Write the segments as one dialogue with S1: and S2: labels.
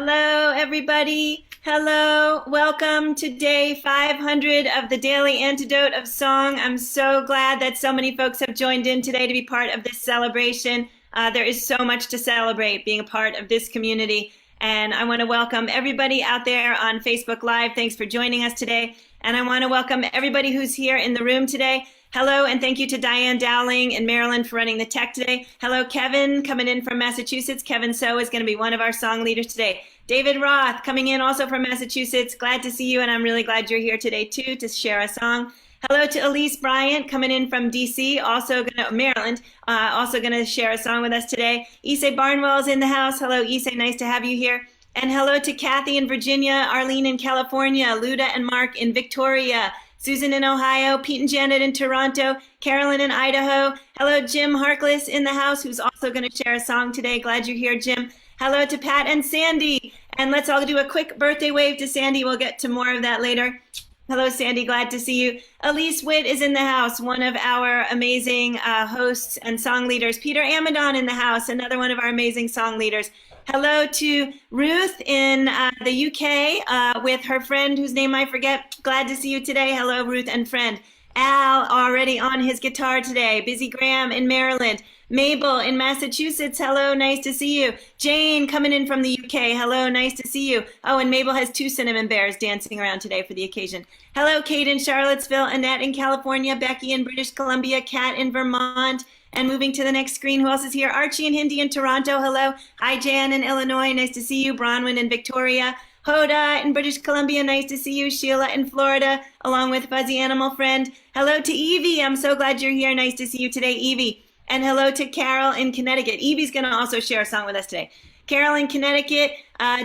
S1: Hello, everybody. Hello. Welcome to day 500 of the Daily Antidote of Song. I'm so glad that so many folks have joined in today to be part of this celebration. There is so much to celebrate being a part of this community. And I want to welcome everybody out there on Facebook Live. Thanks for joining us today. And I want to welcome everybody who's here in the room today. Hello, and thank you to Diane Dowling in Maryland for running the tech today. Hello, Kevin, coming in from Massachusetts. Kevin So is going to be one of our song leaders today. David Roth, coming in also from Massachusetts. Glad to see you, and I'm really glad you're here today, too, to share a song. Hello to Elise Bryant, coming in from D.C., Maryland, also going to share a song with us today. Issei Barnwell's in the house. Hello, Issei, nice to have you here. And hello to Kathy in Virginia, Arlene in California, Luda and Mark in Victoria, Susan in Ohio, Pete and Janet in Toronto, Carolyn in Idaho. Hello, Jim Harkless in the house, who's also going to share a song today. Glad you're here, Jim. Hello to Pat and Sandy. And let's all do a quick birthday wave to Sandy. We'll get to more of that later. Hello, Sandy. Glad to see you. Elise Witt is in the house, one of our amazing hosts and song leaders. Peter Amadon in the house, another one of our amazing song leaders. Hello to Ruth in the UK with her friend whose name I forget. Glad to see you today. Hello, Ruth and friend. Al already on his guitar today. Busy Graham in Maryland. Mabel in Massachusetts. Hello, nice to see you. Jane coming in from the UK. Hello, nice to see you. Oh, and Mabel has 2 cinnamon bears dancing around today for the occasion. Hello, Kate in Charlottesville. Annette in California. Becky in British Columbia. Kat in Vermont. And moving to the next screen, who else is here? Archie and Hindi in Toronto. Hello. Hi, Jan in Illinois. Nice to see you. Bronwyn in Victoria. Hoda in British Columbia. Nice to see you. Sheila in Florida, along with Fuzzy Animal Friend. Hello to Evie. I'm so glad you're here. Nice to see you today, Evie. And hello to Carol in Connecticut. Evie's going to also share a song with us today. Carol in Connecticut.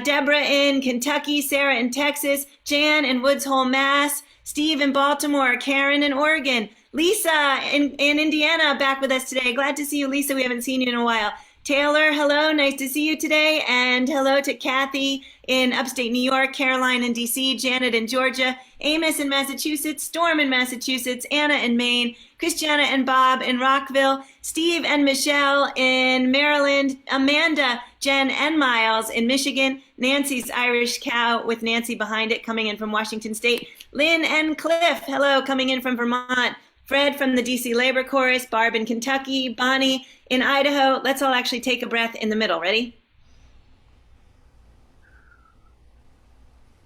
S1: Deborah in Kentucky. Sarah in Texas. Jan in Woods Hole, Mass. Steve in Baltimore. Karen in Oregon. Lisa in Indiana back with us today. Glad to see you, Lisa. We haven't seen you in a while. Taylor, hello. Nice to see you today. And hello to Kathy in upstate New York, Caroline in DC, Janet in Georgia, Amos in Massachusetts, Storm in Massachusetts, Anna in Maine, Christiana and Bob in Rockville, Steve and Michelle in Maryland, Amanda, Jen and Miles in Michigan, Nancy's Irish Cow with Nancy behind it coming in from Washington State, Lynn and Cliff, hello, coming in from Vermont, Fred from the DC Labor Chorus, Barb in Kentucky, Bonnie in Idaho. Let's all actually take a breath in the middle. Ready?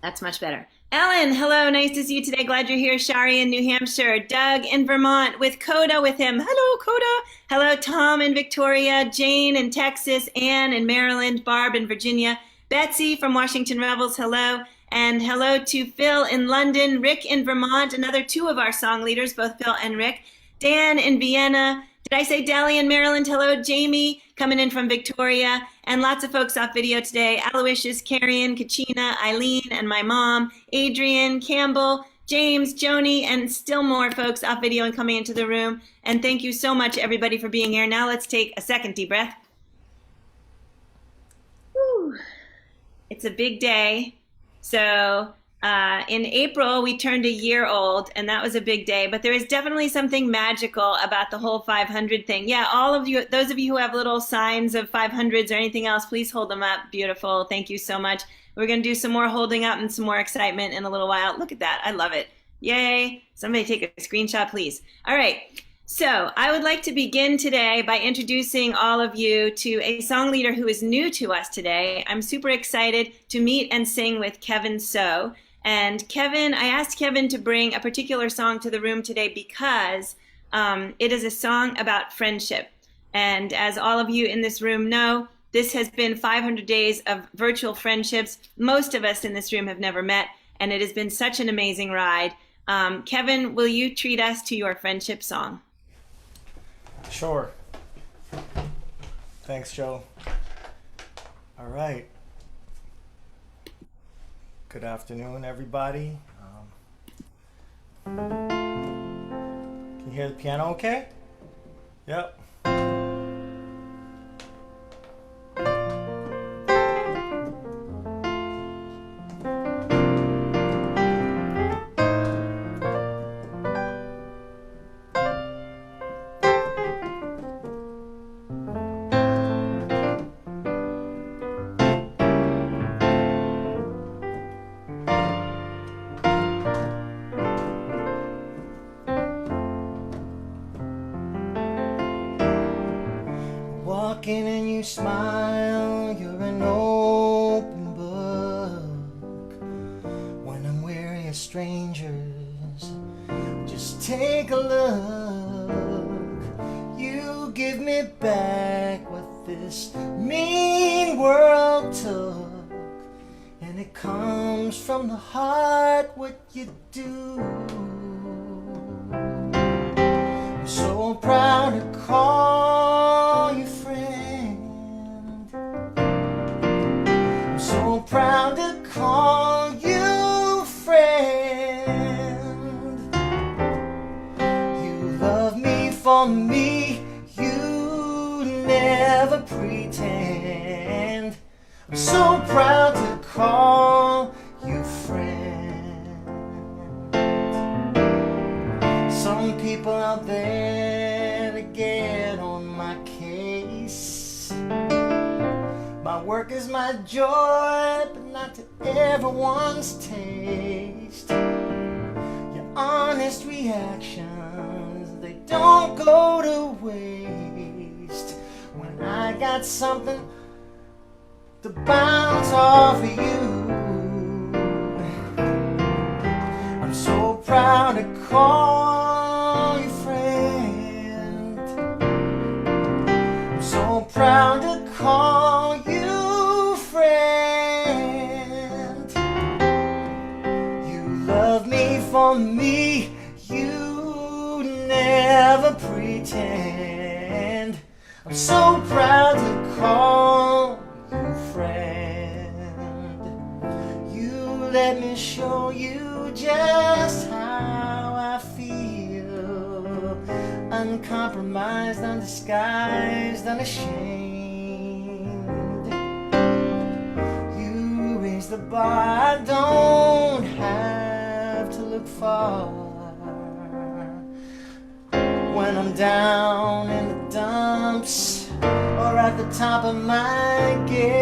S1: That's much better. Ellen, hello. Nice to see you today. Glad you're here. Shari in New Hampshire. Doug in Vermont with Coda with him. Hello, Coda. Hello, Tom in Victoria. Jane in Texas. Anne in Maryland. Barb in Virginia. Betsy from Washington Rebels. Hello. And hello to Phil in London, Rick in Vermont, another 2 of our song leaders, both Phil and Rick. Dan in Vienna. Did I say Dally in Maryland? Hello, Jamie, coming in from Victoria. And lots of folks off video today. Aloysius, Carrion, Kachina, Eileen, and my mom, Adrian, Campbell, James, Joni, and still more folks off video and coming into the room. And thank you so much, everybody, for being here. Now let's take a second deep breath. Whew. It's a big day. So in April, we turned a year old, and that was a big day. But there is definitely something magical about the whole 500 thing. Yeah, all of you, those of you who have little signs of 500s or anything else, please hold them up. Beautiful. Thank you so much. We're going to do some more holding up and some more excitement in a little while. Look at that. I love it. Yay. Somebody take a screenshot, please. All right. So I would like to begin today by introducing all of you to a song leader who is new to us today. I'm super excited to meet and sing with Kevin So. And Kevin, I asked Kevin to bring a particular song to the room today because it is a song about friendship. And as all of you in this room know, this has been 500 days of virtual friendships. Most of us in this room have never met, and it has been such an amazing ride. Kevin, will you treat us to your friendship song?
S2: Sure. Thanks, Joe. All right. Good afternoon, everybody. Can you hear the piano okay? Yep. smile, you're an open book. When I'm weary of strangers, just take a look. You give me back what this mean world took, and it comes from the heart what you do. I'm so proud to call you friend. I'm so proud to call you friend. You love me for me, you never pretend. I'm so proud to call you friend. Some people out there to get on my case. My work is my joy, but not to everyone's taste. Your honest reactions, they don't go to waste. When I got something to bounce off of you, I'm so proud to call you friend. I'm so proud to call you friend. You love me for me, you never pretend. I'm so proud to call you friend. You let me show you just how I feel. Uncompromised, undisguised, unashamed. You raise the bar, I don't have to look far. When I'm down in the dumps or at the top of my game,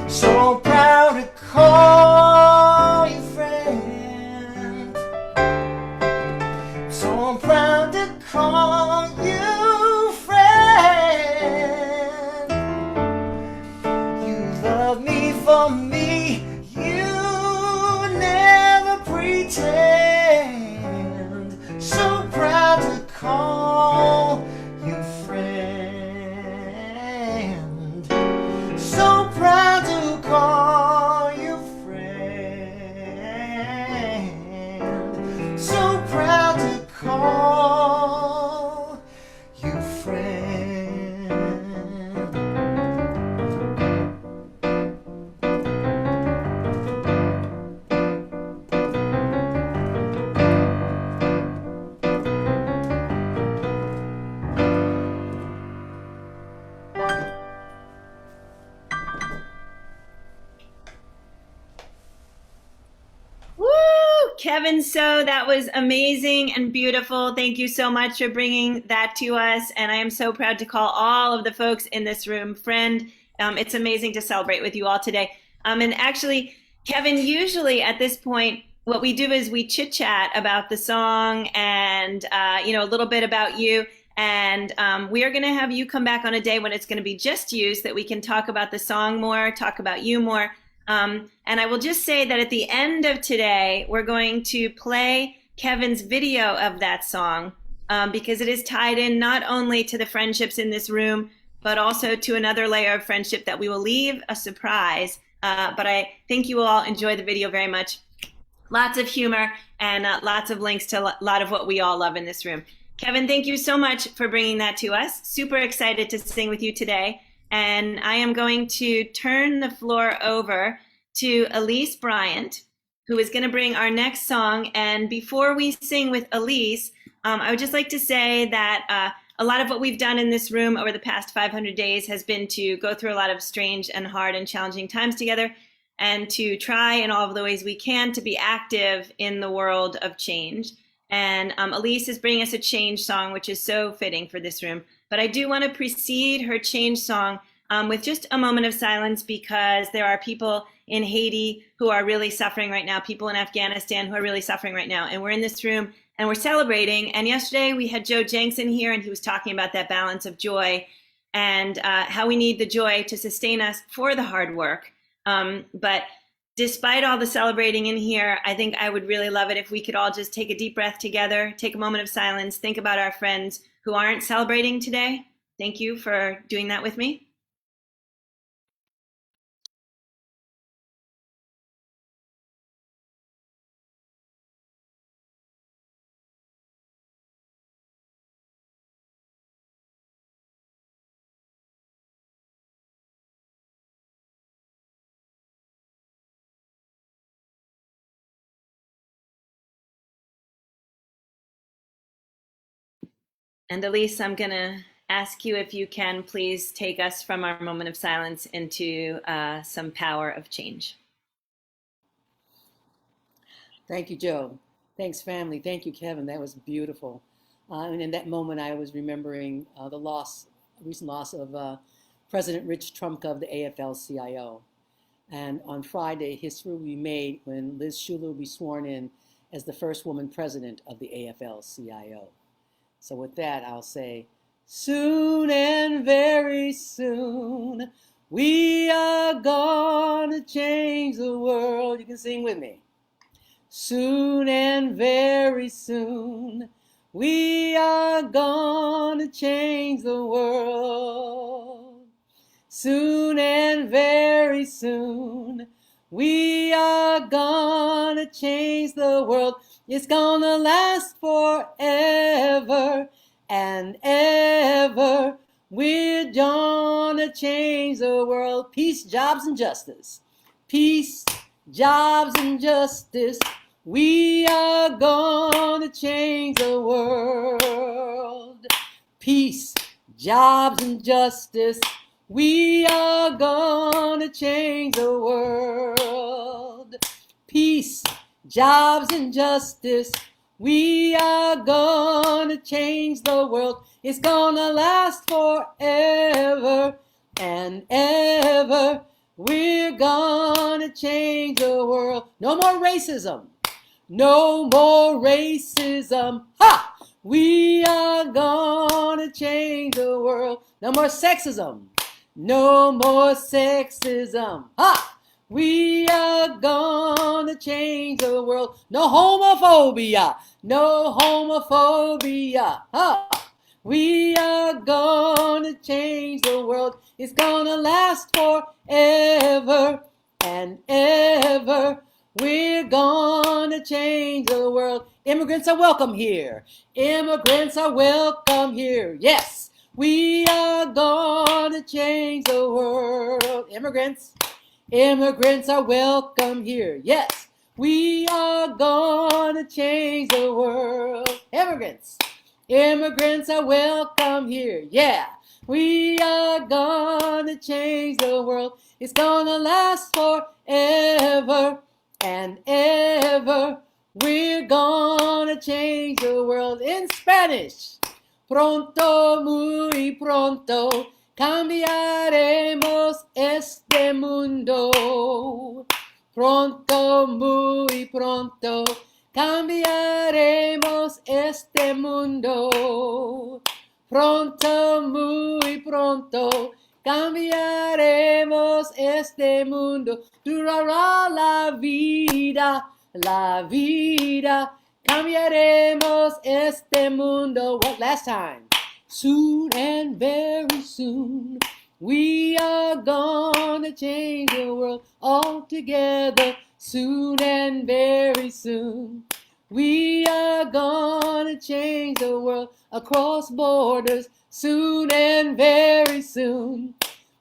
S2: so proud to call you friend. So proud to call you friend. You love me for me, you never pretend. So proud to call you friend. So proud to call you friend. So proud to call you friend.
S1: Woo! Kevin, so that was amazing and beautiful. Thank you so much for bringing that to us. And I am so proud to call all of the folks in this room friend. It's amazing to celebrate with you all today. And actually, Kevin, usually at this point, what we do is we chit chat about the song and, a little bit about you. And we are going to have you come back on a day when it's going to be just you so that we can talk about the song more, talk about you more. And I will just say that at the end of today, we're going to play Kevin's video of that song because it is tied in not only to the friendships in this room, but also to another layer of friendship that we will leave a surprise. But I think you will all enjoy the video very much. Lots of humor and lots of links to a lot of what we all love in this room. Kevin, thank you so much for bringing that to us. Super excited to sing with you today. And I am going to turn the floor over to Elise Bryant, who is going to bring our next song. And before we sing with Elise, I would just like to say that a lot of what we've done in this room over the past 500 days has been to go through a lot of strange and hard and challenging times together and to try in all of the ways we can to be active in the world of change. And Elise is bringing us a change song, which is so fitting for this room. But I do want to precede her change song with just a moment of silence because there are people in Haiti who are really suffering right now, people in Afghanistan who are really suffering right now. And we're in this room and we're celebrating. And yesterday we had Joe Jenks in here, and he was talking about that balance of joy and how we need the joy to sustain us for the hard work. But despite all the celebrating in here, I think I would really love it if we could all just take a deep breath together, take a moment of silence, think about our friends who aren't celebrating today. Thank you for doing that with me. And Elise, I'm going to ask you if you can please take us from our moment of silence into some power of change.
S3: Thank you, Joe. Thanks, family. Thank you, Kevin. That was beautiful. And in that moment, I was remembering the recent loss of President Rich Trumka of the AFL-CIO. And on Friday, history will be made when Liz Schuler will be sworn in as the first woman president of the AFL-CIO. So with that, I'll say, soon and very soon, we are gonna change the world. You can sing with me. Soon and very soon, we are gonna change the world. Soon and very soon, we are gonna change the world. It's gonna last forever and ever. We're gonna change the world. Peace, jobs, and justice. Peace, jobs, and justice. We are gonna change the world. Peace, jobs, and justice. We are gonna change the world. Peace, jobs, and justice. We are gonna change the world. It's gonna last forever and ever. We're gonna change the world. No more racism. No more racism. Ha! We are gonna change the world. No more sexism. No more sexism. Ha! We are gonna change the world. No homophobia. No homophobia. Ha! We are gonna change the world. It's gonna last forever and ever. We're gonna change the world. Immigrants are welcome here. Immigrants are welcome here. Yes, we are gonna change the world. Immigrants are welcome here. Yes, we are gonna change the world. Immigrants are welcome here. Yeah, we are gonna change the world. It's gonna last forever and ever. We're gonna change the world. In Spanish, pronto, muy pronto, cambiaremos este mundo. Pronto, muy pronto, cambiaremos este mundo. Pronto, muy pronto, cambiaremos este mundo. Durarar la vida, la vida. Cambiaremos este mundo. What last time? Soon and very soon, we are gonna change the world all together. Soon and very soon, we are gonna change the world across borders. Soon and very soon,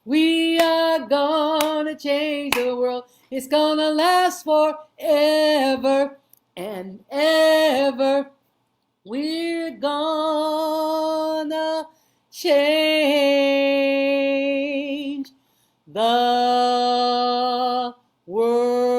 S3: we are gonna change the world. It's gonna last forever and ever. We're gonna change the world.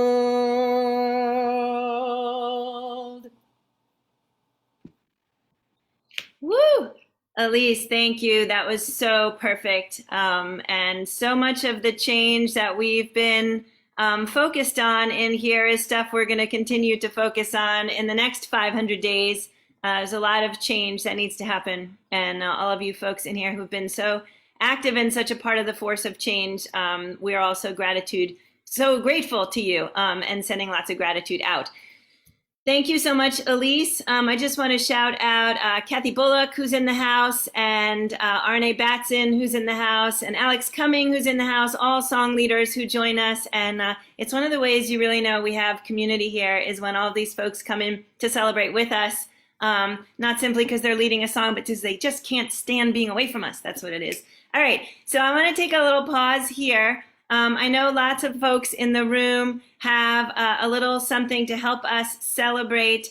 S1: Woo! Elise, thank you. That was so perfect. And so much of the change that we've been focused on in here is stuff we're going to continue to focus on in the next 500 days. There's a lot of change that needs to happen, and all of you folks in here who've been so active and such a part of the force of change, we are also so grateful to you, and sending lots of gratitude out. Thank you so much, Elise. I just want to shout out Kathy Bullock, who's in the house, and Arne Batson, who's in the house, and Alex Cumming, who's in the house, all song leaders who join us. And it's one of the ways you really know we have community here is when all of these folks come in to celebrate with us, not simply because they're leading a song, but because they just can't stand being away from us. That's what it is. All right, so I want to take a little pause here. I know lots of folks in the room have a little something to help us celebrate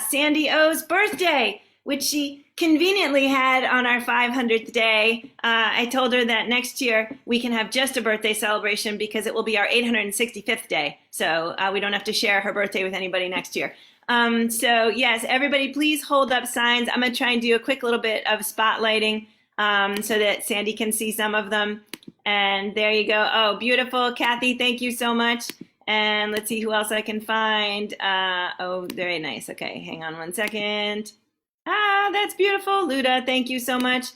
S1: Sandy O's birthday, which she conveniently had on our 500th day. I told her that next year we can have just a birthday celebration because it will be our 865th day. So we don't have to share her birthday with anybody next year. So yes, everybody please hold up signs. I'm gonna try and do a quick little bit of spotlighting so that Sandy can see some of them. And there you go. Oh, beautiful. Kathy, thank you so much. And let's see who else I can find. Oh, very nice. Okay, hang on one second. Ah, that's beautiful. Luda, thank you so much.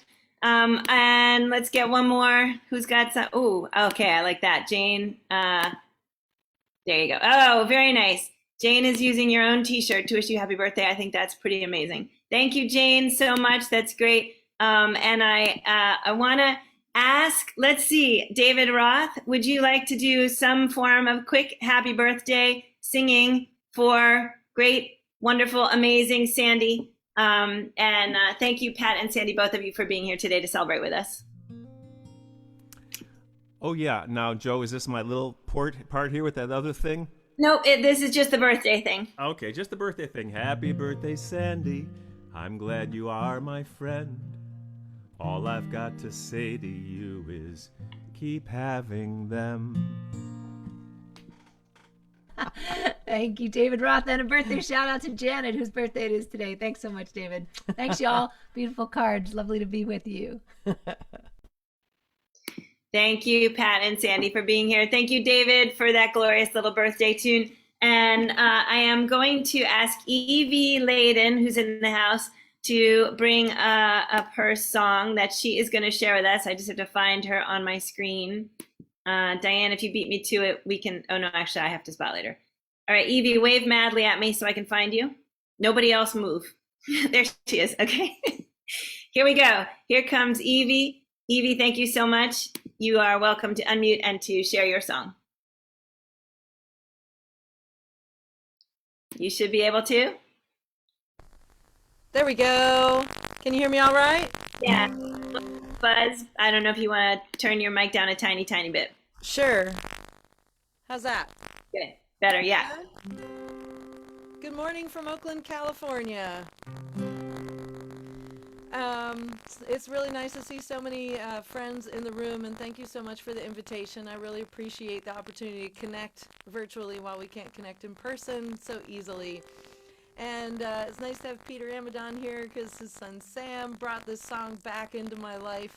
S1: And let's get one more. Who's got some? Oh, okay, I like that. Jane, there you go. Oh, very nice. Jane is using your own t-shirt to wish you happy birthday. I think that's pretty amazing. Thank you, Jane, so much. That's great. And I want to ask, let's see, David Roth, would you like to do some form of quick happy birthday singing for great, wonderful, amazing Sandy? And thank you, Pat and Sandy, both of you, for being here today to celebrate with us.
S4: Oh, yeah. Now, Joe, is this my little part here with that other thing?
S1: Nope, this is just the birthday thing.
S4: Okay, just the birthday thing. Happy birthday, Sandy. I'm glad you are my friend. All I've got to say to you is keep having them.
S5: Thank you, David Roth. And a birthday shout out to Janet, whose birthday it is today. Thanks so much, David. Thanks, y'all. Beautiful cards. Lovely to be with you.
S1: Thank you, Pat and Sandy, for being here. Thank you, David, for that glorious little birthday tune. And I am going to ask Evie Ladin, who's in the house, to bring up her song that she is going to share with us. I just have to find her on my screen. Diane, if you beat me to it, we can. Oh, no, actually, I have to spotlight her. All right, Evie, wave madly at me so I can find you. Nobody else move. There she is. Okay. Here we go. Here comes Evie. Evie, thank you so much. You are welcome to unmute and to share your song. You should be able to.
S6: There we go. Can you hear me all right?
S1: Yeah. Buzz, I don't know if you want to turn your mic down a tiny, tiny bit.
S6: Sure. How's that?
S1: Good. Better, yeah.
S6: Good morning from Oakland, California. It's really nice to see so many friends in the room, and thank you so much for the invitation. I really appreciate the opportunity to connect virtually while we can't connect in person so easily. And it's nice to have Peter Amadon here because his son Sam brought this song back into my life.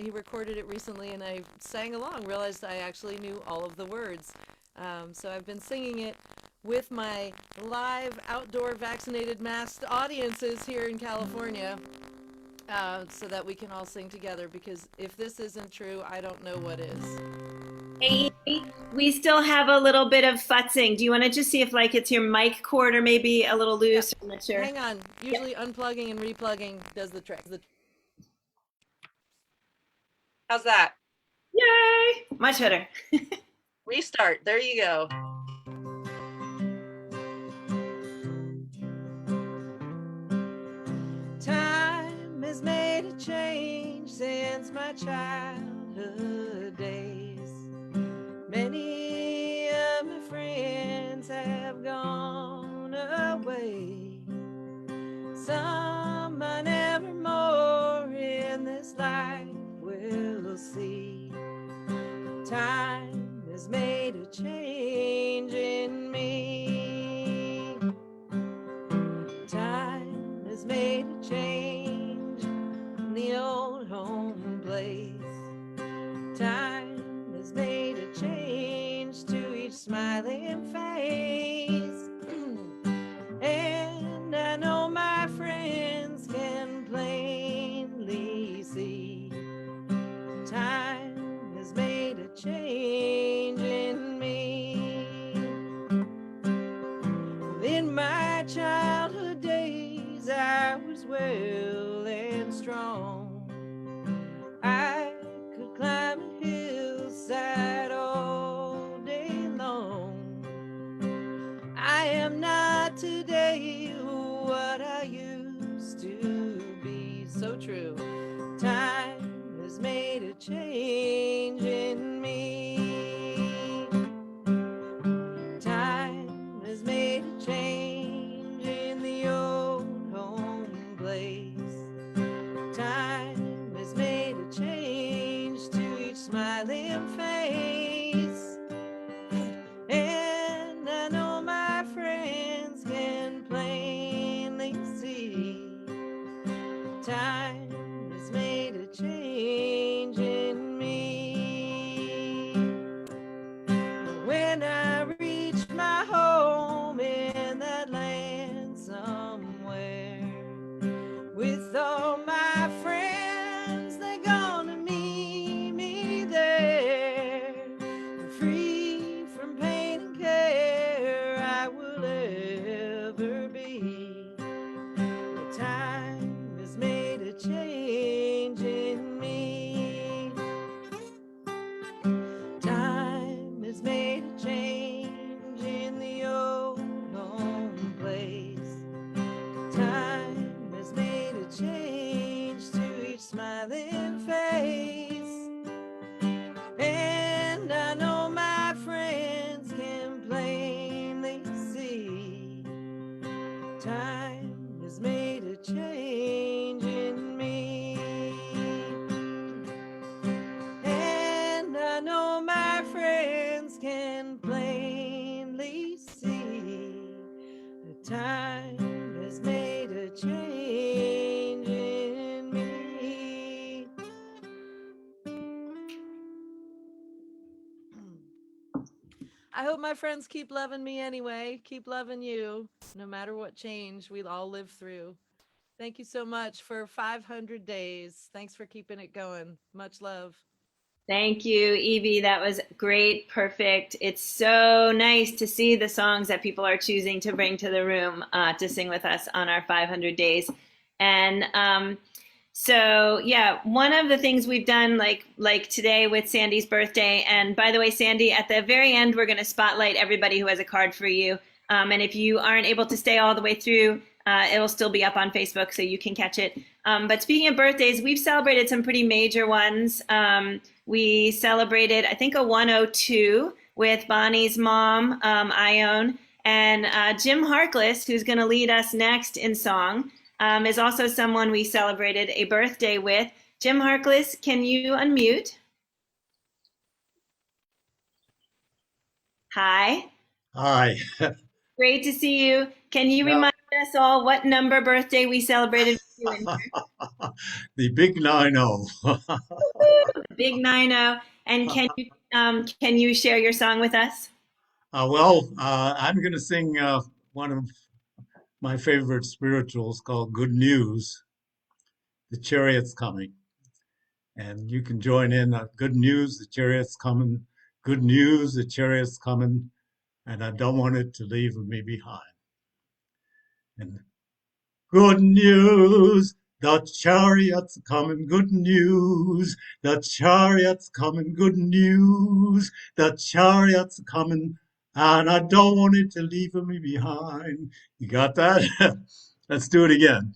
S6: He recorded it recently and I sang along, realized I actually knew all of the words. So I've been singing it with my live outdoor vaccinated masked audiences here in California so that we can all sing together, because if this isn't true, I don't know what is.
S1: Hey, we still have a little bit of futzing. Do you want to just see if like it's your mic cord or maybe a little loose?
S6: Yeah.
S1: I'm not sure.
S6: Hang on. Usually unplugging and replugging does the trick. How's that?
S1: Yay! Much better.
S6: Restart. There you go. Time has made a change since my childhood days. Many of my friends have gone away. Some I never more in this life will see. Time has made a change in me. Time has made a change in the old home place. Time has made a change to each smiling face. And I know my friends change in me. In my childhood days, I was well and strong. I could climb a hillside all day long. I am not today what I used to be. So true. Time has made a change in me. Time has made a change in the old home place. Time has made a change to each smiling face. And I know my friends can plainly see time has made a change in me. When I reach my home in that land somewhere, with all my friends, they're gonna meet me there. Free from pain and care, I will ever be. The time has made a change in me. Time has made a change in the old home place. Time has made a change to each smiling face. And I know my friends can plainly see time has made a change in me. And I know my friends can plainly see that time has made a change in me. I hope my friends keep loving me anyway. Keep loving you, no matter what change we'll all live through. Thank you so much for 500 days. Thanks for keeping it going. Much love.
S1: Thank you, Evie. That was great, perfect. It's so nice to see the songs that people are choosing to bring to the room to sing with us on our 500 days. And so, yeah, one of the things we've done, like today with Sandy's birthday, and by the way, Sandy, at the very end, we're going to spotlight everybody who has a card for you. And if you aren't able to stay all the way through, it'll still be up on Facebook, so you can catch it. But speaking of birthdays, we've celebrated some pretty major ones. We celebrated, I think, a 102 with Bonnie's mom, Ione, and Jim Harkless, who's going to lead us next in song, is also someone we celebrated a birthday with. Jim Harkless, can you unmute? Hi.
S7: Hi.
S1: Great to see you. Can you remind us all what number birthday we celebrated with you in here?
S7: The big 90.
S1: Big 90. And can you share your song with us?
S7: I'm going to sing one of my favorite spirituals called Good News. The chariot's coming. And you can join in. Good news, the chariot's coming. Good news, the chariot's coming. And I don't want it to leave me behind. And good news, the chariot's coming, good news. The chariot's coming, good news. The chariot's coming, and I don't want it to leave me behind. You got that? Let's do it again.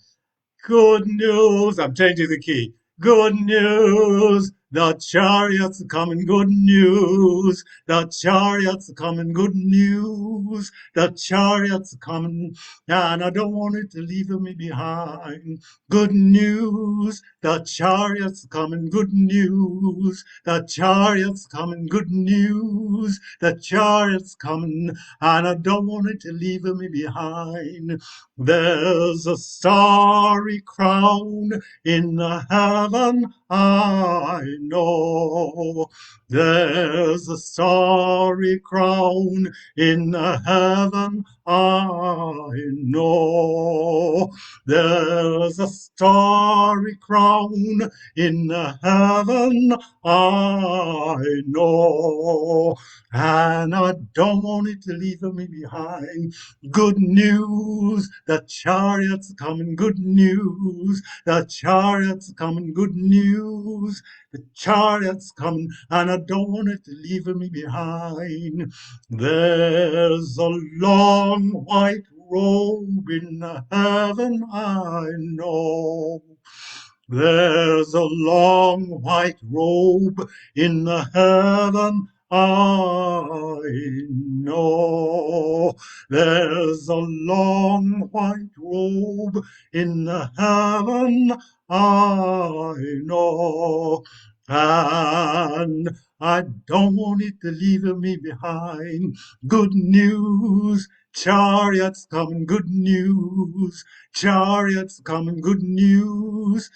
S7: Good news, I'm changing the key. Good news, the chariot's coming, good news. The chariot's coming, good news. The chariot's coming, and I don't want it to leave me behind. Good news, the chariot's coming, good news. The chariot's coming, good news. The chariot's coming, and I don't want it to leave me behind. There's a starry crown in the heaven I know. There's a starry crown in the heaven, I know. There's a starry crown in the heaven, I know. And I don't want it to leave me behind. Good news, the chariot's coming, good news, the chariot's coming, good news, the chariot's coming, and I don't want it to leave me behind. There's a long white robe in heaven, I know. There's a long white robe in the heaven, I know. There's a long white robe in the heaven, I know. And I don't want it to leave me behind. Good news, chariots coming, good news, chariots coming, good news.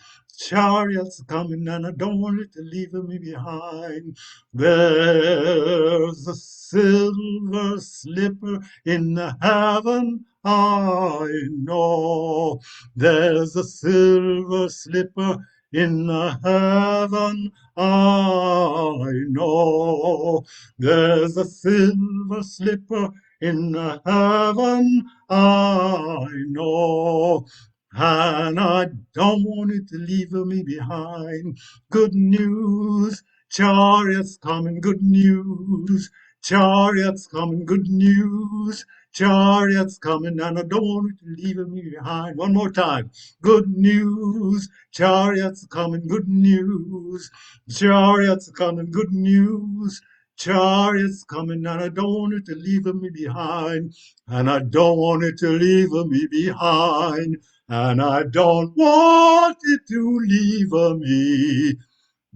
S7: Chariots coming, and I don't want it to leave me behind. There's a silver slipper in the heaven, I know. There's a silver slipper in the heaven, I know. There's a silver slipper in the heaven, I know. And I don't want it to leave me behind. Good news, chariots coming, good news, chariots coming, good news, chariots coming, and I don't want it to leave me behind. One more time. Good news, chariots coming, good news, chariots coming, good news, chariots coming, and I don't want it to leave me behind. And I don't want it to leave me behind. And I don't want it to leave me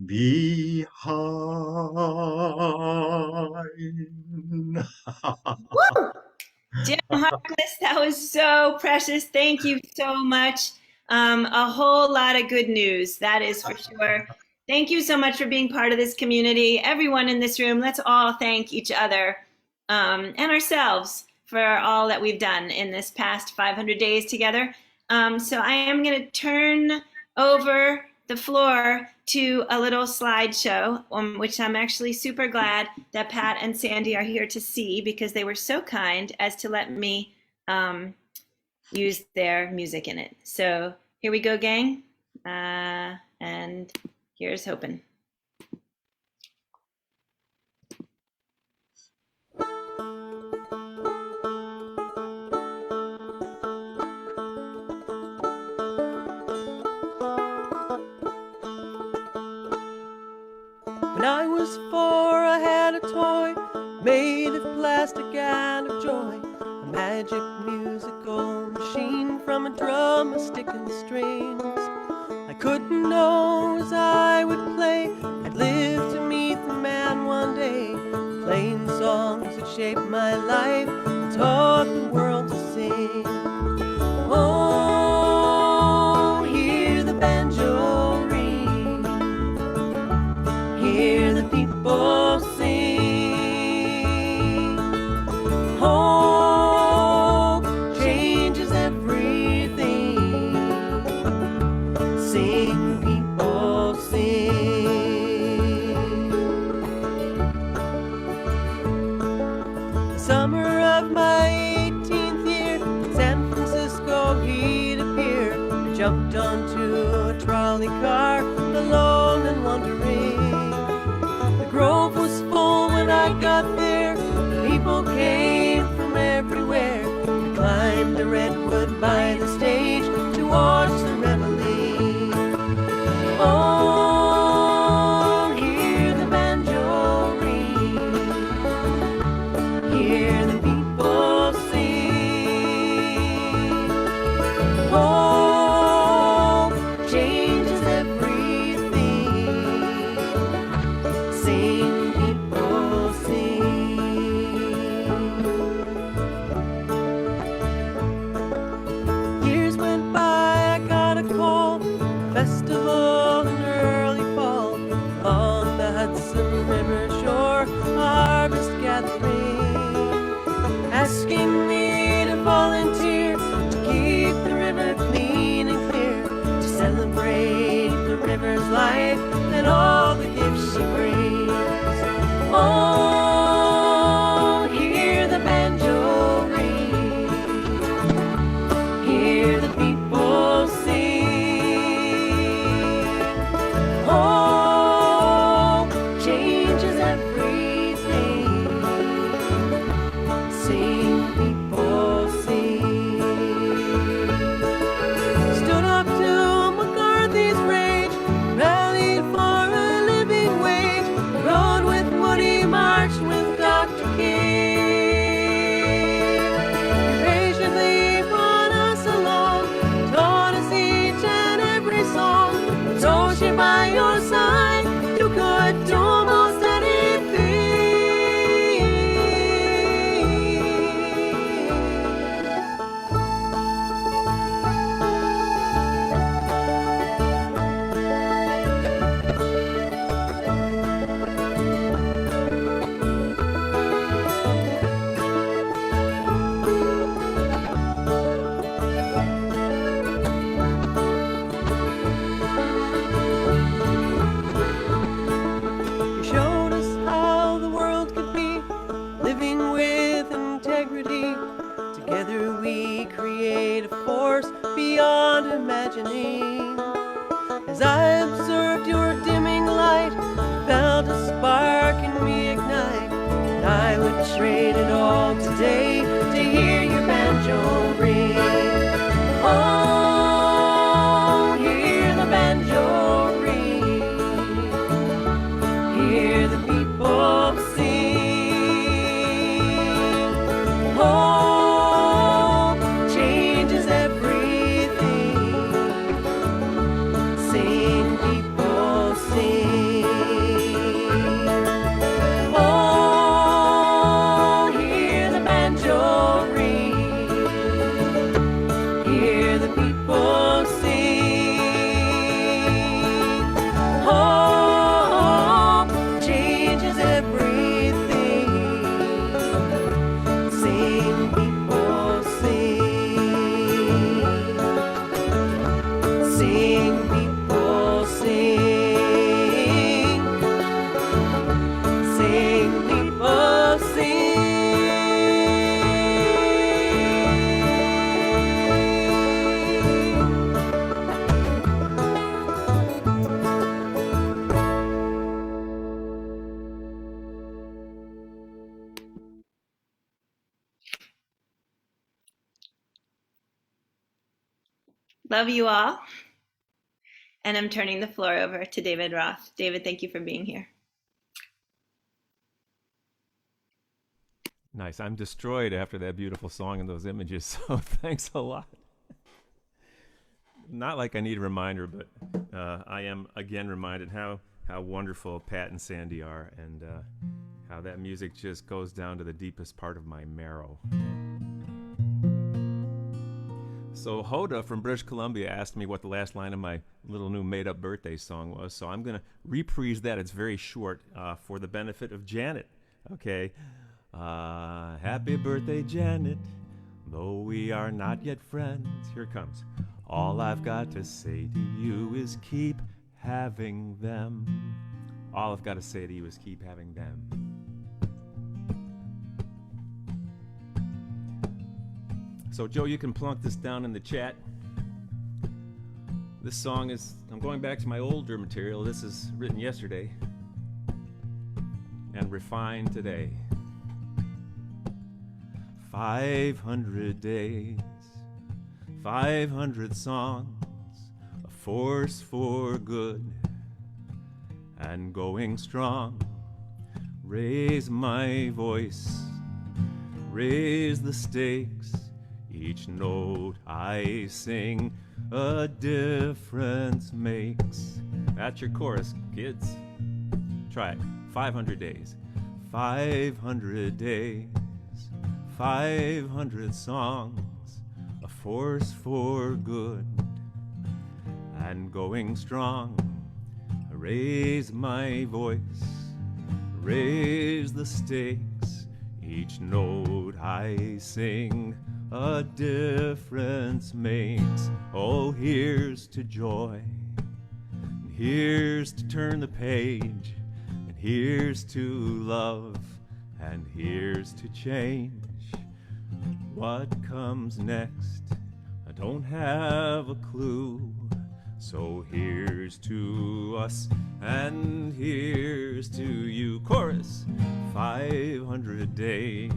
S7: behind.
S1: Jim Harkless, that was so precious. Thank you so much. A whole lot of good news, that is for sure. Thank you so much for being part of this community. Everyone in this room, let's all thank each other and ourselves for all that we've done in this past 500 days together. So I am going to turn over the floor to a little slideshow, which I'm actually super glad that Pat and Sandy are here to see because they were so kind as to let me use their music in it. So here we go, gang. And here's hoping.
S8: When I was 4, I had a toy made of plastic and of joy, a magic musical machine from a drum, a stick and strings. I couldn't know as I would play, I'd live to meet the man one day, playing songs that shaped my life and taught the world to sing. Oh, hear the banjo ring, hear the people sing. Hope changes everything. Sing, people, sing. The summer of my 18th year, in San Francisco he'd appear. I jumped onto a trolley car, alone and wondering. The grove was full when I got there. People came from everywhere. I climbed the redwood by the stage to watch the reveille. Oh, hear the banjo ring, hear the people sing. Hope changes everything. Sing, people, sing. Years went by, I got a call, a festival in early fall. All I would trade it all today to hear your banjo ring. Oh, hear the banjo ring. Hear the people sing. Oh, changes everything. Sing, people, sing. Oh, hear the banjo ring. Hear the people sing. Oh, changes everything. Sing, people, sing. Sing, people, sing. Sing, people, sing.
S1: Love you all. And I'm turning the floor over to David Roth. David, thank you for being here.
S4: Nice. I'm destroyed after that beautiful song and those images, so thanks a lot. Not like I need a reminder, but I am again reminded how wonderful Pat and Sandy are, and how that music just goes down to the deepest part of my marrow. So Hoda from British Columbia asked me what the last line of my little new made-up birthday song was, so I'm going to reprise that. It's very short for the benefit of Janet, okay? Happy birthday, Janet, though we are not yet friends. Here it comes. All I've got to say to you is keep having them. All I've got to say to you is keep having them. So Joe, you can plunk this down in the chat. This song is, I'm going back to my older material. This is written yesterday and refined today. 500 days, 500 songs, a force for good and going strong. Raise my voice, raise the stakes. Each note I sing a difference makes. That's your chorus, kids. Try it. 500 days. 500 days. 500 songs. A force for good and going strong. I raise my voice. Raise the stakes. Each note I sing a difference makes. Oh, here's to joy, and here's to turn the page, and here's to love, and here's to change. What comes next? I don't have a clue. So here's to us, and here's to you. Chorus. 500 days,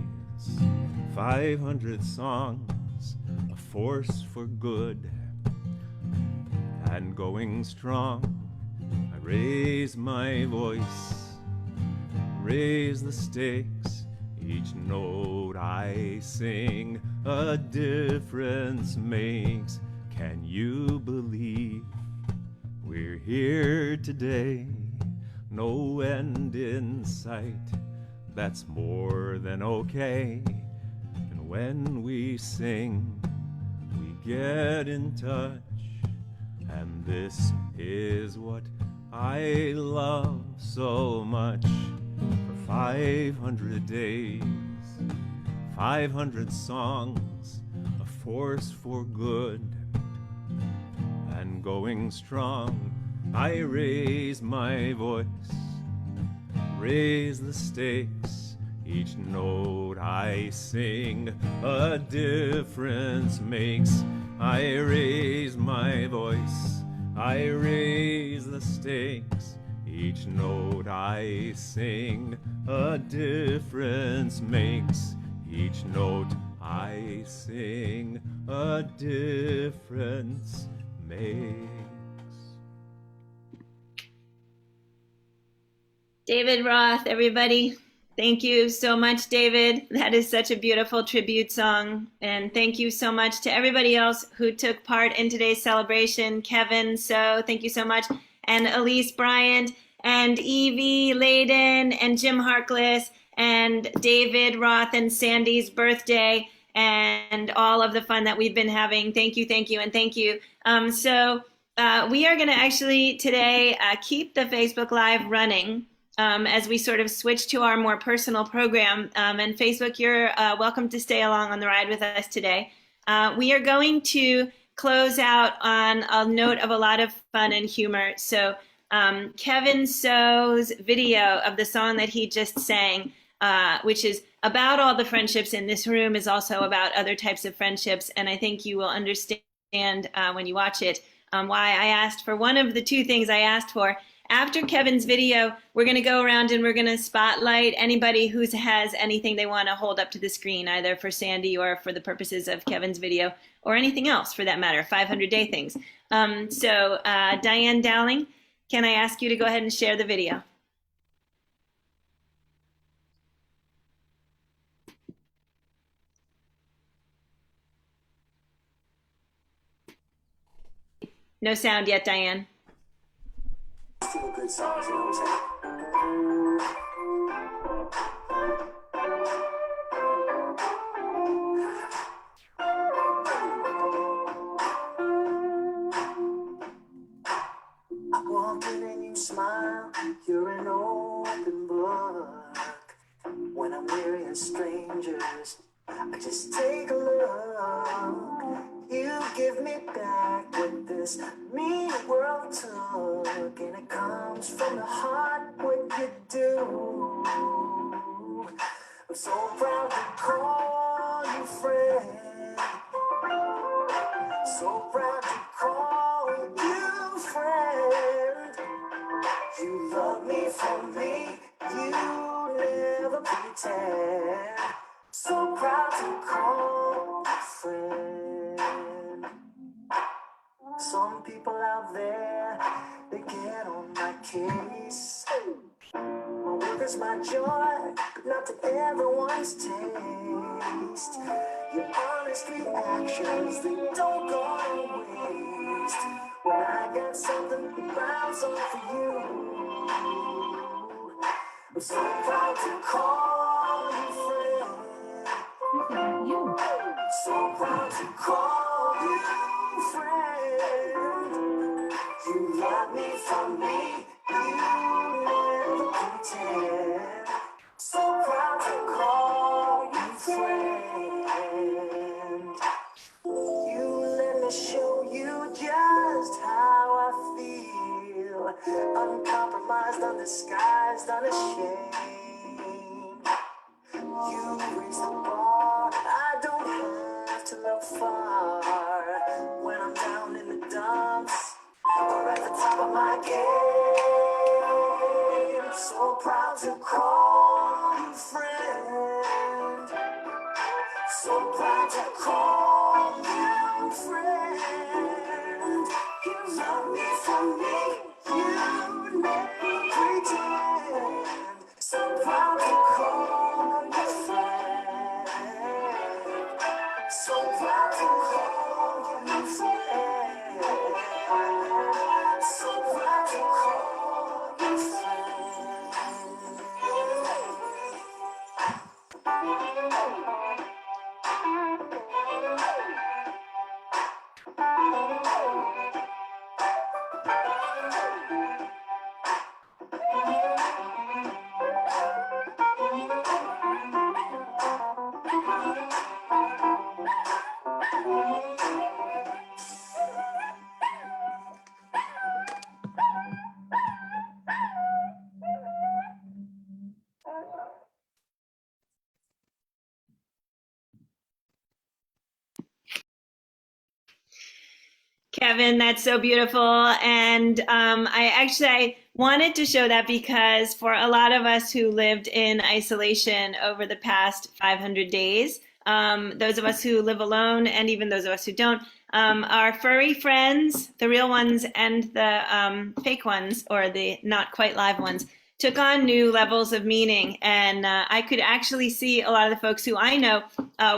S4: 500 songs, a force for good and going strong. I raise my voice, raise the stakes. Each note I sing a difference makes. Can you believe we're here today? No end in sight. That's more than okay. And when we sing, we get in touch. And this is what I love so much. For 500 days, 500 songs, a force for good and going strong. I raise my voice, raise the stakes. Each note I sing a difference makes. I raise my voice, I raise the stakes. Each note I sing a difference makes each note I sing, a difference makes.
S1: David Roth, everybody. Thank you so much, David. That is such a beautiful tribute song. And thank you so much to everybody else who took part in today's celebration. Kevin, so thank you so much. And Elise Bryant, and Evie Ladin, and Jim Harkless, and David Roth, and Sandy's birthday, and all of the fun that we've been having. Thank you, and thank you. We are going to actually today keep the Facebook Live running as we sort of switch to our more personal program. And Facebook, you're welcome to stay along on the ride with us today. We are going to close out on a note of a lot of fun and humor. So Kevin So's video of the song that he just sang, which is about all the friendships in this room, is also about other types of friendships. And I think you will understand when you watch it why I asked for one of the two things I asked for. After Kevin's video, we're going to go around and we're going to spotlight anybody who has anything they want to hold up to the screen, either for Sandy or for the purposes of Kevin's video, or anything else for that matter, 500-day things. Diane Dowling, can I ask you to go ahead and share the video? No sound yet, Diane.
S2: Feel good songs, you know what I'm saying? I walk in and you smile, you're an open book. When I'm weary of strangers, I just take a look. You give me back what this mean world took, and it comes from the heart what you do. I'm so proud to call you friend, so proud to call you friend. You love me for me, you never pretend. So proud to call you friend. Some people out there, they get on my case. My work is my joy, but not to everyone's taste. Your honest reactions, they don't go to waste. When I got something to bounce off of you, I'm so proud to call you friend. So proud to call you friend. You love me for me, you never pretend. So proud to call you friend. You let me show you just how I feel. Uncompromised, undisguised, unashamed. You raise the bar, I don't have to look far. When I'm down in the dumps, or at the top of my game, so proud to call you friend. So proud to call you friend. You love me for me, you never pretend. So proud to call you friend. So proud to call you friend. So proud to call you friend.
S1: Kevin, that's so beautiful. And I wanted to show that because for a lot of us who lived in isolation over the past 500 days, those of us who live alone and even those of us who don't, our furry friends, the real ones and the fake ones, or the not quite live ones, took on new levels of meaning. And I could actually see a lot of the folks who I know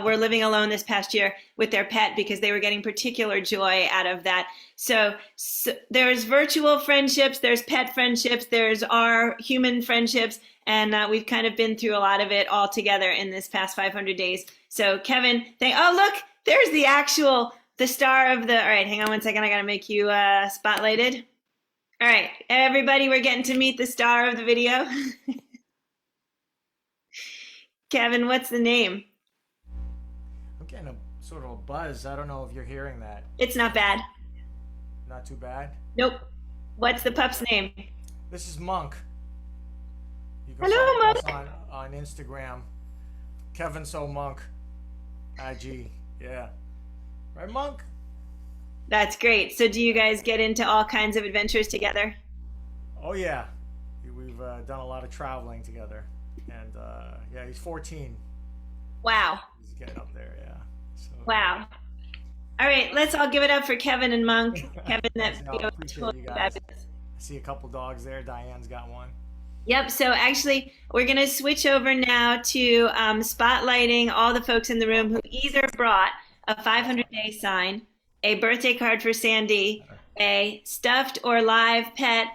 S1: were living alone this past year with their pet because they were getting particular joy out of that. So there's virtual friendships, there's pet friendships, there's our human friendships, and we've kind of been through a lot of it all together in this past 500 days. So Kevin, oh look, there's the star of the, all right, hang on one second, I gotta make you spotlighted. All right, everybody, we're getting to meet the star of the video. Kevin, what's the name?
S9: I'm getting a sort of a buzz. I don't know if you're hearing that.
S1: It's not bad.
S9: Not too bad?
S1: Nope. What's the pup's name?
S9: This is Monk. You can
S1: Hello,
S9: find us
S1: Monk.
S9: on Instagram. Kevin So Monk. IG. Yeah. Right, Monk?
S1: That's great. So do you guys get into all kinds of adventures together?
S9: Oh, yeah. We've done a lot of traveling together. And, yeah, he's 14.
S1: Wow.
S9: He's getting up there, yeah. So,
S1: Wow. All right, let's all give it up for Kevin and Monk. Kevin, that
S9: No,
S1: video was
S9: appreciate
S1: totally
S9: you guys.
S1: fabulous.
S9: I see a couple dogs there. Diane's got one.
S1: Yep, so actually, we're going to switch over now to spotlighting all the folks in the room who either brought a 500-day sign, a birthday card for Sandy, a stuffed or live pet,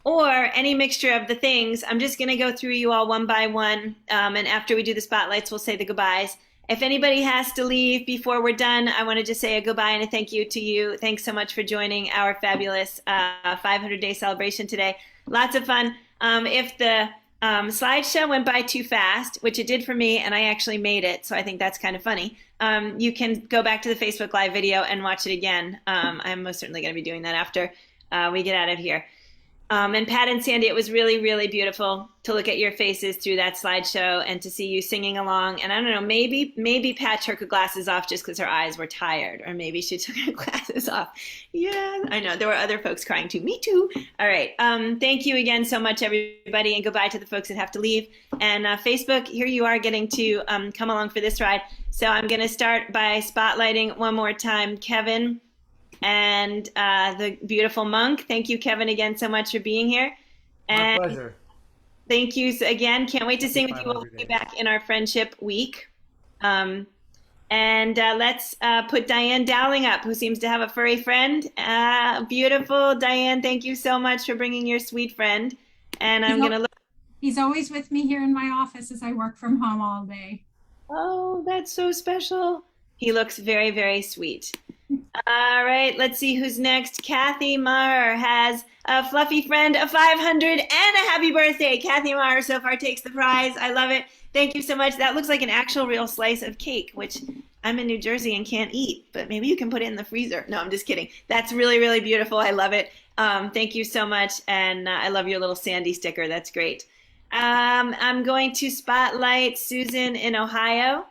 S1: or any mixture of the things. I'm just going to go through you all one by one, and after we do the spotlights, we'll say the goodbyes. If anybody has to leave before we're done, I want to just say a goodbye and a thank you to you. Thanks so much for joining our fabulous 500-day celebration today. Lots of fun. If the slideshow went by too fast, which it did for me, and I actually made it, so I think that's kind of funny, you can go back to the Facebook Live video and watch it again. I'm most certainly going to be doing that after we get out of here. And Pat and Sandy, it was really, really beautiful to look at your faces through that slideshow and to see you singing along. And I don't know, maybe Pat took her glasses off just because her eyes were tired, or maybe she took her glasses off. Yeah, I know. There were other folks crying too. Me too. All right. Thank you again so much, everybody, and goodbye to the folks that have to leave. And Facebook, here you are getting to come along for this ride. So I'm going to start by spotlighting one more time Kevin and the beautiful Monk. Thank you, Kevin, again so much for being here.
S9: My
S1: And
S9: pleasure.
S1: thank you again. Can't wait to sing with you. We'll
S9: 500
S1: be
S9: days.
S1: back in our friendship week. And let's put Diane Dowling up, who seems to have a furry friend. Beautiful, Diane. Thank you so much for bringing your sweet friend. And I'm going to look.
S10: He's always with me here in my office as I work from home all day.
S1: Oh, that's so special. He looks very, very sweet. All right, let's see who's next. Kathy Maher has a fluffy friend, a 500, and a happy birthday. Kathy Maher so far takes the prize. I love it. Thank you so much. That looks like an actual real slice of cake, which I'm in New Jersey and can't eat, but maybe you can put it in the freezer. No, I'm just kidding. That's really, really beautiful. I love it. Thank you so much, and I love your little Sandy sticker. That's great. I'm going to spotlight Susan in Ohio.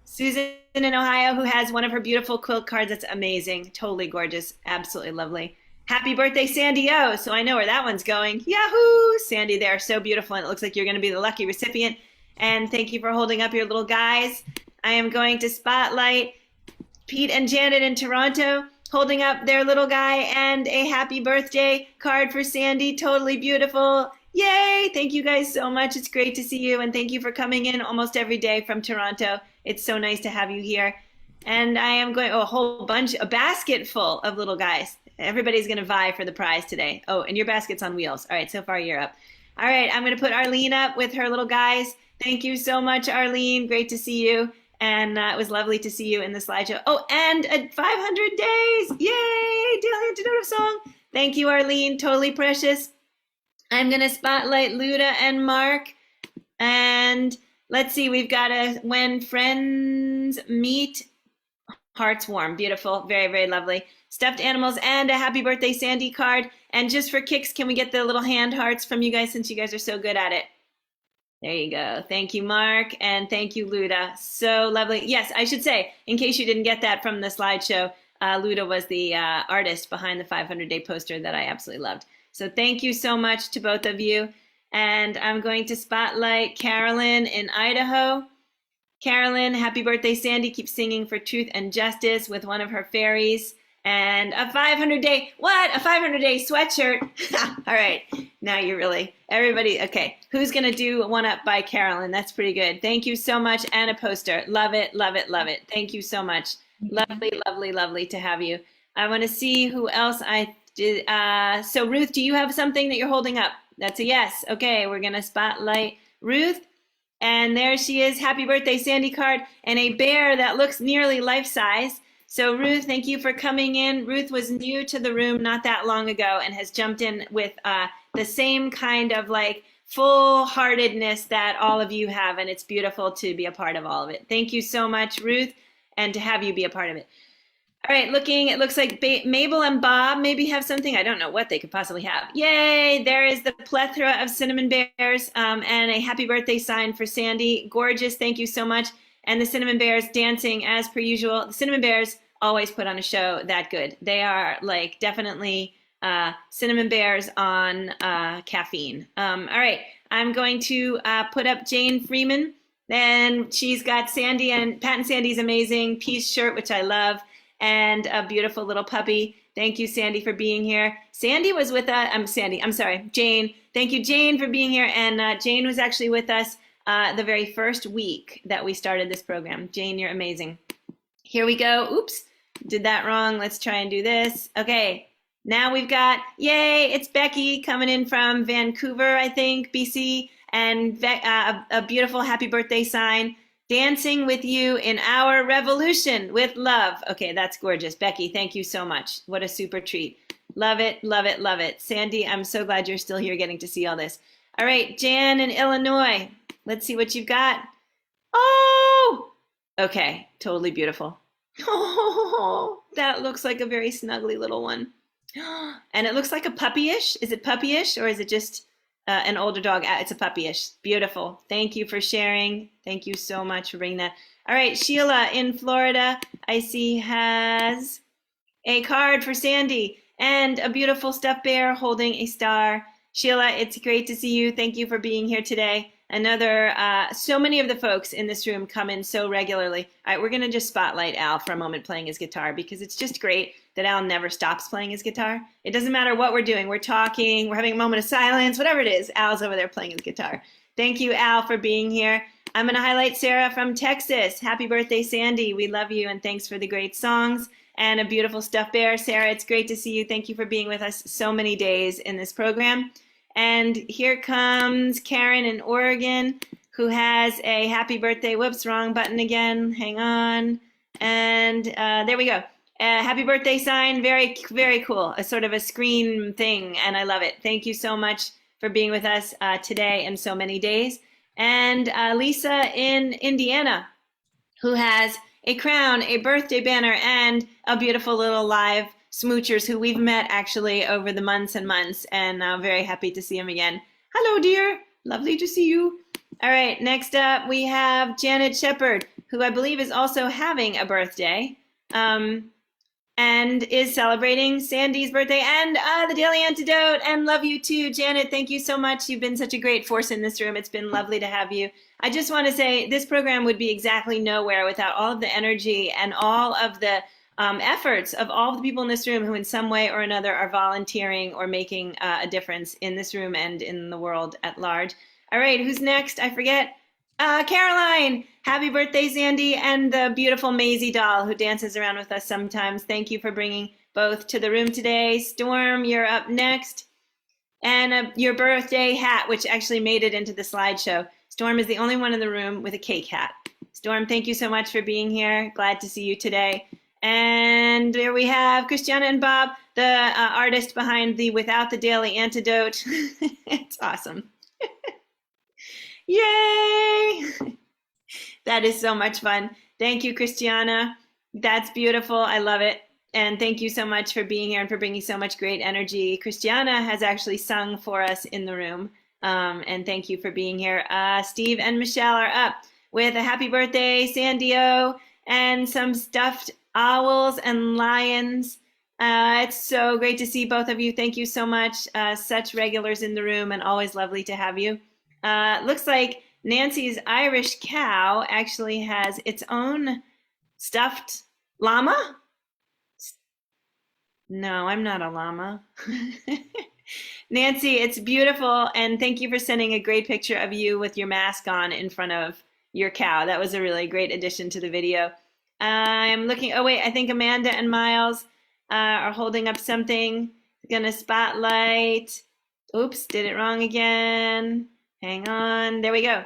S1: Susan in Ohio, who has one of her beautiful quilt cards. That's amazing. Totally gorgeous. Absolutely lovely. Happy birthday, Sandy O. So I know where that one's going. Yahoo! Sandy, they are so beautiful, and it looks like you're going to be the lucky recipient. And thank you for holding up your little guys. I am going to spotlight Pete and Janet in Toronto, holding up their little guy and a happy birthday card for Sandy. Totally beautiful. Yay! Thank you guys so much. It's great to see you, and thank you for coming in almost every day from Toronto. It's so nice to have you here. And I am going, a whole bunch, a basket full of little guys. Everybody's going to vie for the prize today. Oh, and your basket's on wheels. All right, so far you're up. All right, I'm going to put Arlene up with her little guys. Thank you so much, Arlene. Great to see you. And it was lovely to see you in the slideshow. Oh, and 500 days. Yay! Daily Antidote of Song. Thank you, Arlene. Totally precious. I'm going to spotlight Luda and Mark. And let's see, we've got a When Friends Meet, Hearts Warm. Beautiful. Very, very lovely. Stuffed animals and a happy birthday Sandy card. And just for kicks, can we get the little hand hearts from you guys since you guys are so good at it? There you go. Thank you, Mark. And thank you, Luda. So lovely. Yes, I should say, in case you didn't get that from the slideshow, Luda was the artist behind the 500-day poster that I absolutely loved. So thank you so much to both of you. And I'm going to spotlight Carolyn in Idaho. Carolyn, happy birthday, Sandy. Keep singing for truth and justice with one of her fairies. And a 500-day, what? A 500-day sweatshirt. All right, now you're really, everybody, okay. Who's gonna do one up by Carolyn? That's pretty good. Thank you so much, and a poster. Love it, love it, love it. Thank you so much. Lovely, lovely, lovely to have you. I wanna see who else I did. So Ruth, do you have something that you're holding up? That's a yes. Okay, we're gonna spotlight Ruth. And there she is, happy birthday, Sandy card, and a bear that looks nearly life-size. So Ruth, thank you for coming in. Ruth was new to the room not that long ago and has jumped in with the same kind of like full-heartedness that all of you have, and it's beautiful to be a part of all of it. Thank you so much, Ruth, and to have you be a part of it. All right, it looks like Mabel and Bob maybe have something. I don't know what they could possibly have. Yay, there is the plethora of cinnamon bears and a happy birthday sign for Sandy. Gorgeous, thank you so much. And the cinnamon bears dancing as per usual. The cinnamon bears always put on a show that good. They are like definitely cinnamon bears on caffeine. All right, I'm going to put up Jane Freeman. Then she's got Sandy and Pat and Sandy's amazing peace shirt, which I love, and a beautiful little puppy. Thank you, Sandy, for being here. Sandy was with us. Jane. Thank you, Jane, for being here. And Jane was actually with us the very first week that we started this program. Jane, you're amazing. Here we go. Oops, did that wrong. Let's try and do this. Okay, now we've got, yay, it's Becky coming in from Vancouver, I think, BC, and a beautiful happy birthday sign. Dancing with you in our revolution with love. Okay, that's gorgeous. Becky, thank you so much. What a super treat. Love it, love it, love it. Sandy, I'm so glad you're still here getting to see all this. All right, Jan in Illinois. Let's see what you've got. Oh, okay, totally beautiful. Oh, that looks like a very snuggly little one. And it looks like a puppy-ish. Is it puppy-ish or is it just an older dog? It's a puppy-ish. Beautiful. Thank you for sharing. Thank you so much for bringing that. All right, Sheila in Florida, I see has a card for Sandy and a beautiful stuffed bear holding a star. Sheila, it's great to see you. Thank you for being here today. So many of the folks in this room come in so regularly. All right, we're going to just spotlight Al for a moment playing his guitar because it's just great that Al never stops playing his guitar. It doesn't matter what we're doing. We're talking, we're having a moment of silence, whatever it is, Al's over there playing his guitar. Thank you, Al, for being here. I'm going to highlight Sarah from Texas. Happy birthday, Sandy. We love you, and thanks for the great songs and a beautiful stuffed bear. Sarah, it's great to see you. Thank you for being with us so many days in this program. And here comes Karen in Oregon, who has a happy birthday. Whoops, wrong button again. Hang on. And there we go. Happy birthday sign. Very, very cool. A sort of a screen thing, and I love it. Thank you so much for being with us today and so many days. And Lisa in Indiana, who has a crown, a birthday banner, and a beautiful little live smoochers who we've met actually over the months and months, and I'm very happy to see him again. Hello, dear. Lovely to see you. All right, next up we have Janet Shepard, who I believe is also having a birthday and is celebrating Sandy's birthday and the Daily Antidote, and love you too, Janet. Thank you so much. You've been such a great force in this room. It's been lovely to have you. I just want to say this program would be exactly nowhere without all of the energy and all of the efforts of all of the people in this room who in some way or another are volunteering or making a difference in this room and in the world at large. All right, who's next? I forget. Caroline, happy birthday, Sandy, and the beautiful Maisie doll who dances around with us sometimes. Thank you for bringing both to the room today. Storm, you're up next. And your birthday hat, which actually made it into the slideshow. Storm is the only one in the room with a cake hat. Storm, thank you so much for being here. Glad to see you today. And there we have Christiana and Bob, the artist behind the Without the Daily Antidote. It's awesome. Yay! That is so much fun. Thank you, Christiana. That's beautiful. I love it. And thank you so much for being here and for bringing so much great energy. Christiana has actually sung for us in the room. And thank you for being here. Steve and Michelle are up with a happy birthday, Sandy O, and some stuffed owls and lions. It's so great to see both of you. Thank you so much. Such regulars in the room and always lovely to have you. Looks like Nancy's Irish cow actually has its own stuffed llama. No, I'm not a llama. Nancy, it's beautiful. And thank you for sending a great picture of you with your mask on in front of your cow. That was a really great addition to the video. I'm looking, oh wait, I think Amanda and Miles are holding up something. Gonna spotlight. Oops, did it wrong again. Hang on, there we go.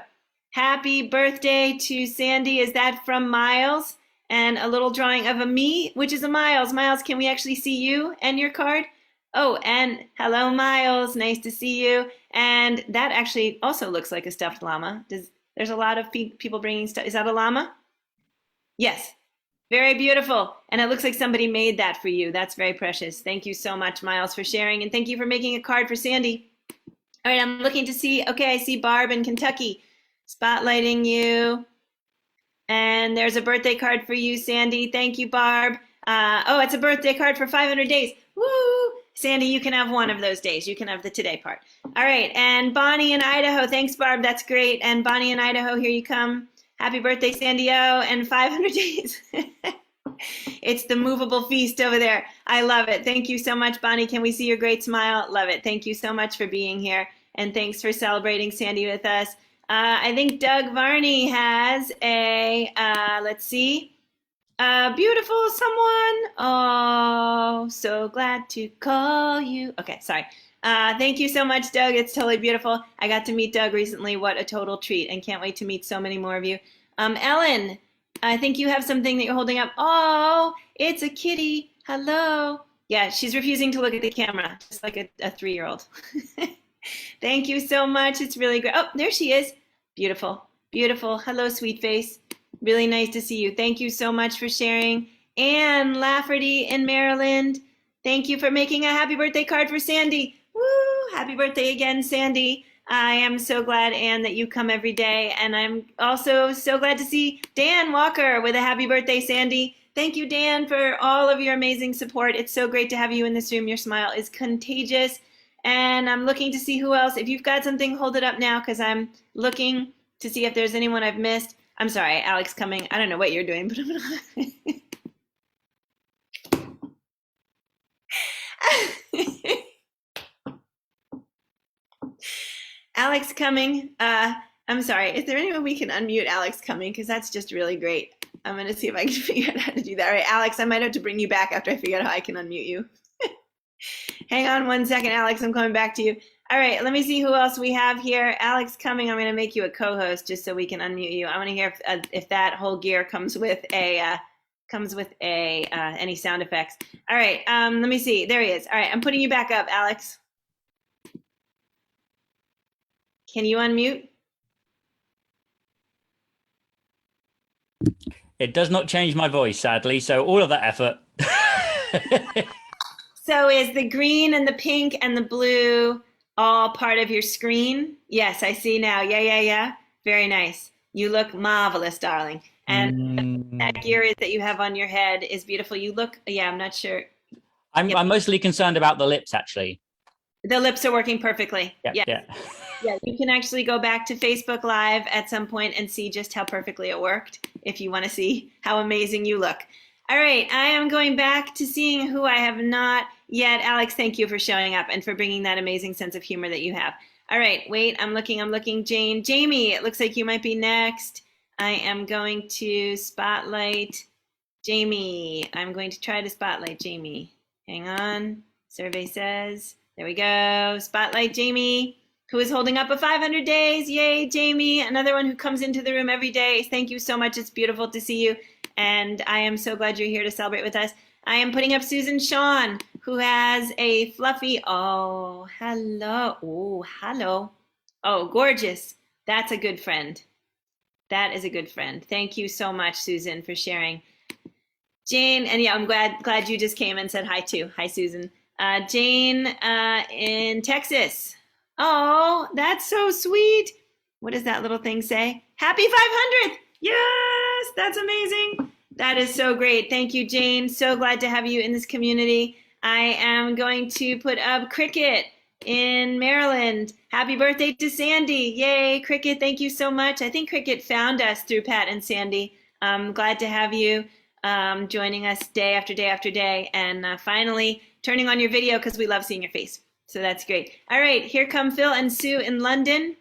S1: Happy birthday to Sandy. Is that from Miles? And a little drawing of a me, which is a Miles. Miles, can we actually see you and your card? Oh, and hello, Miles. Nice to see you. And that actually also looks like a stuffed llama. There's a lot of people bringing stuff. Is that a llama? Yes. Very beautiful. And it looks like somebody made that for you. That's very precious. Thank you so much, Miles, for sharing. And thank you for making a card for Sandy. All right, I'm looking to see. Okay, I see Barb in Kentucky spotlighting you. And there's a birthday card for you, Sandy. Thank you, Barb. Oh, it's a birthday card for 500 days. Woo! Sandy, you can have one of those days. You can have the today part. All right, and Bonnie in Idaho. Thanks, Barb. That's great. And Bonnie in Idaho, here you come. Happy birthday, Sandy O, and 500 days. It's the movable feast over there. I love it. Thank you so much, Bonnie. Can we see your great smile? Love it. Thank you so much for being here. And thanks for celebrating Sandy with us. I think Doug Varney has a, let's see, beautiful someone. Oh, so glad to call you. Okay, sorry. Thank you so much, Doug. It's totally beautiful. I got to meet Doug recently. What a total treat, and can't wait to meet so many more of you. Ellen, I think you have something that you're holding up. Oh, it's a kitty. Hello. Yeah, she's refusing to look at the camera, just like a 3-year-old. Thank you so much. It's really great. Oh, there she is. Beautiful, beautiful. Hello, sweet face. Really nice to see you. Thank you so much for sharing. Anne Lafferty in Maryland. Thank you for making a happy birthday card for Sandy. Woo! Happy birthday again, Sandy. I am so glad, Anne, that you come every day. And I'm also so glad to see Dan Walker with a happy birthday, Sandy. Thank you, Dan, for all of your amazing support. It's so great to have you in this room. Your smile is contagious. And I'm looking to see who else. If you've got something, hold it up now, because I'm looking to see if there's anyone I've missed. I'm sorry, Alex coming. I don't know what you're doing, but I'm gonna... Alex coming. I'm sorry. Is there anyone we can unmute Alex coming? Because that's just really great. I'm going to see if I can figure out how to do that. All right, Alex, I might have to bring you back after I figure out how I can unmute you. Hang on one second, Alex. I'm coming back to you. All right, let me see who else we have here. Alex coming. I'm going to make you a co-host just so we can unmute you. I want to hear if that whole gear comes with a any sound effects. All right, let me see. There he is. All right, I'm putting you back up, Alex. Can you unmute?
S11: It does not change my voice, sadly. So all of that effort.
S1: So is the green and the pink and the blue all part of your screen? Yes, I see now. Yeah. Very nice. You look marvelous, darling. And that gear that you have on your head is beautiful. You look, yeah, I'm not sure.
S11: I'm mostly concerned about the lips, actually.
S1: The lips are working perfectly.
S11: Yeah.
S1: Yeah, you can actually go back to Facebook Live at some point and see just how perfectly it worked if you want to see how amazing you look. All right, I am going back to seeing who I have not yet. Alex, thank you for showing up and for bringing that amazing sense of humor that you have. All right, wait, I'm looking. Jamie, it looks like you might be next. I am going to spotlight Jamie. I'm going to try to spotlight Jamie. Hang on, survey says. There we go, spotlight Jamie, who is holding up a 500 days. Yay, Jamie, another one who comes into the room every day. Thank you so much. It's beautiful to see you. And I am so glad you're here to celebrate with us. I am putting up Susan Shawn, who has a fluffy, oh, hello. Oh, hello. Oh, gorgeous. That's a good friend. That is a good friend. Thank you so much, Susan, for sharing. Jane, and yeah, I'm glad you just came and said hi too. Hi, Susan. Jane in Texas. Oh, that's so sweet. What does that little thing say? Happy 500th. Yes, that's amazing. That is so great. Thank you, Jane. So glad to have you in this community. I am going to put up Cricket in Maryland. Happy birthday to Sandy. Yay, Cricket, thank you so much. I think Cricket found us through Pat and Sandy. I'm glad to have you joining us day after day after day, and finally turning on your video because we love seeing your face. So that's great. All right, here come Phil and Sue in London.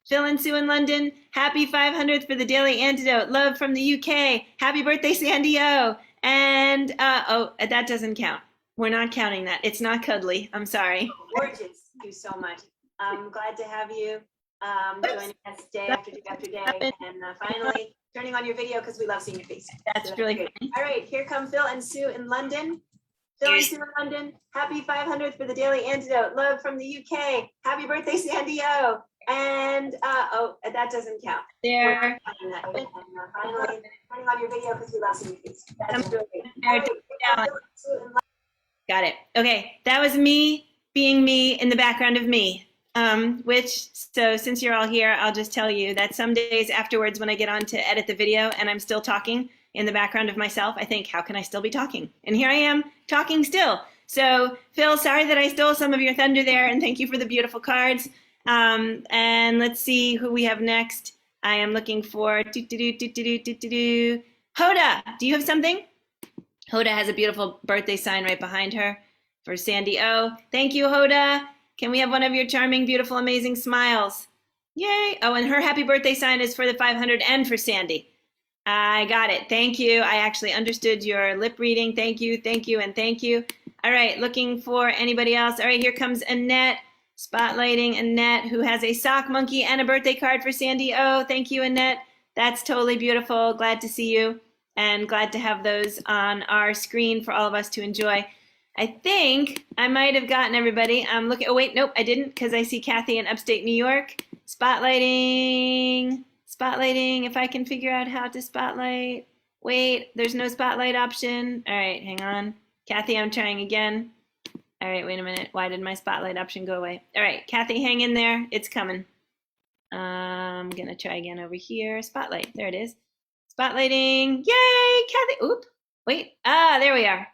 S1: Phil and Sue in London, happy 500th for the Daily Antidote. Love from the UK. Happy birthday, Sandy O. And, oh, that doesn't count. We're not counting that. It's not cuddly. I'm sorry. Gorgeous. Thank you so much. I'm glad to have you joining us day after day after day. And finally, turning on your video because we love seeing your face. That's really great. All right, here come Phil and Sue in London. Phil and Sue in London, happy 500th for the Daily Antidote. Love from the UK. Happy birthday, Sandy O. And, oh, that doesn't count. There. And, finally, turning on your video because we love seeing your face. That's really great. Got it. Okay, that was me being me in the background of me. So since you're all here, I'll just tell you that some days afterwards when I get on to edit the video and I'm still talking in the background of myself, I think, how can I still be talking? And here I am talking still. So Phil, sorry that I stole some of your thunder there, and thank you for the beautiful cards. And let's see who we have next. I am looking for Hoda. Do you have something? Hoda has a beautiful birthday sign right behind her for Sandy O. Thank you, Hoda. Can we have one of your charming, beautiful, amazing smiles? Yay. Oh, and her happy birthday sign is for the 500 and for Sandy. I got it. Thank you. I actually understood your lip reading. Thank you, and thank you. All right, looking for anybody else. All right, here comes Annette, spotlighting Annette, who has a sock monkey and a birthday card for Sandy O. Thank you, Annette. That's totally beautiful. Glad to see you, and glad to have those on our screen for all of us to enjoy. I think I might have gotten everybody. I'm looking. Oh, wait, nope, I didn't, because I see Kathy in upstate New York. Spotlighting. If I can figure out how to spotlight. Wait, there's no spotlight option. All right, hang on. Kathy, I'm trying again. All right, wait a minute. Why did my spotlight option go away? All right, Kathy, hang in there. It's coming. I'm going to try again over here. Spotlight. There it is. Spotlighting. Yay, Kathy. Oop. Wait. There we are.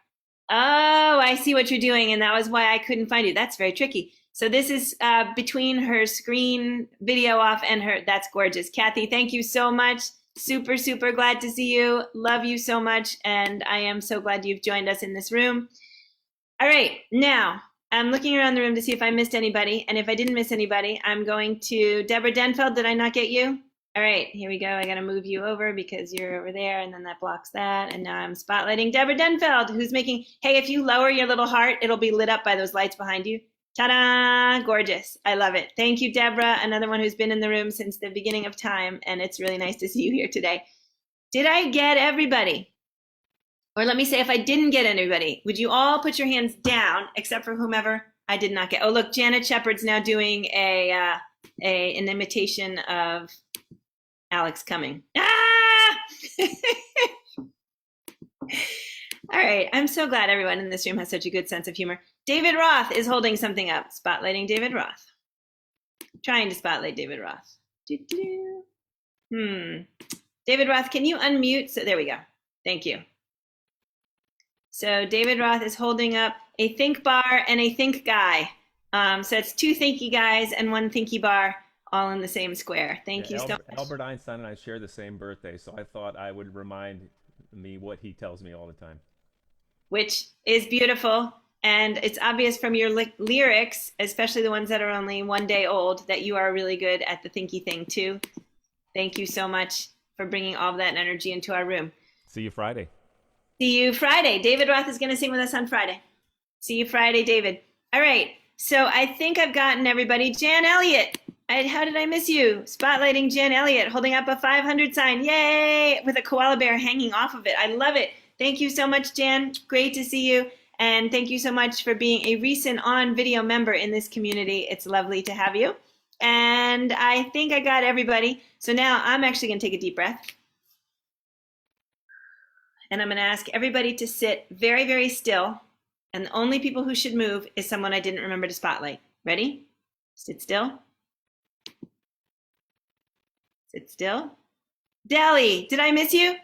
S1: Oh, I see what you're doing, and that was why I couldn't find you. That's very tricky. So this is between her screen video off and her. That's gorgeous. Kathy, thank you so much. Super, super glad to see you. Love you so much, and I am so glad you've joined us in this room. All right, now I'm looking around the room to see if I missed anybody, and if I didn't miss anybody, I'm going to Deborah Denfeld. Did I not get you? All right, here we go. I got to move you over because you're over there, and then that blocks that, and now I'm spotlighting Deborah Denfeld, who's making, hey, if you lower your little heart, it'll be lit up by those lights behind you. Ta-da! Gorgeous. I love it. Thank you, Deborah, another one who's been in the room since the beginning of time, and it's really nice to see you here today. Did I get everybody? Or let me say, if I didn't get anybody, would you all put your hands down, except for whomever I did not get? Oh, look, Janet Shepard's now doing an imitation of Alex Cumming. Ah! All right, I'm so glad everyone in this room has such a good sense of humor. David Roth is holding something up. Spotlighting David Roth. Trying to spotlight David Roth. David Roth, can you unmute? So there we go. Thank you. So David Roth is holding up a think bar and a think guy. So it's two thinky guys and one thinky bar, all in the same square. Thank you so much.
S4: Albert Einstein and I share the same birthday, so I thought I would remind me what he tells me all the time.
S1: Which is beautiful, and it's obvious from your lyrics, especially the ones that are only one day old, that you are really good at the thinky thing too. Thank you so much for bringing all of that energy into our room.
S4: See you Friday.
S1: See you Friday. David Roth is going to sing with us on Friday. See you Friday, David. All right, so I think I've gotten everybody. Jan Elliott. How did I miss you? Spotlighting Jan Elliott, holding up a 500 sign. Yay! With a koala bear hanging off of it. I love it. Thank you so much, Jan. Great to see you. And thank you so much for being a recent on-video member in this community. It's lovely to have you. And I think I got everybody. So now I'm actually going to take a deep breath. And I'm going to ask everybody to sit very, very still. And the only people who should move is someone I didn't remember to spotlight. Ready? Sit still. Sit still. Deli, did I miss you?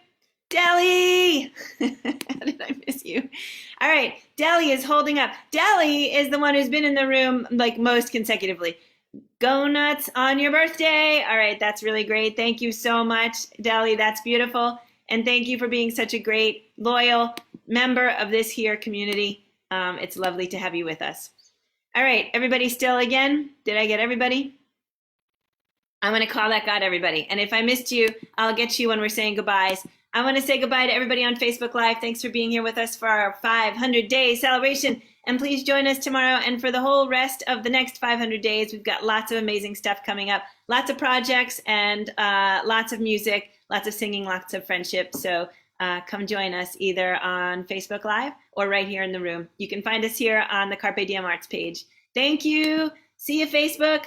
S1: Deli! How did I miss you? All right, Deli is holding up. Deli is the one who's been in the room like most consecutively. Go nuts on your birthday. All right, that's really great. Thank you so much, Deli. That's beautiful. And thank you for being such a great, loyal member of this here community. It's lovely to have you with us. All right, everybody still again? Did I get everybody? I'm going to call that God, everybody. And if I missed you, I'll get you when we're saying goodbyes. I want to say goodbye to everybody on Facebook Live. Thanks for being here with us for our 500-day celebration. And please join us tomorrow and for the whole rest of the next 500 days. We've got lots of amazing stuff coming up, lots of projects and lots of music, lots of singing, lots of friendship. So come join us either on Facebook Live or right here in the room. You can find us here on the Carpe Diem Arts page. Thank you. See you, Facebook.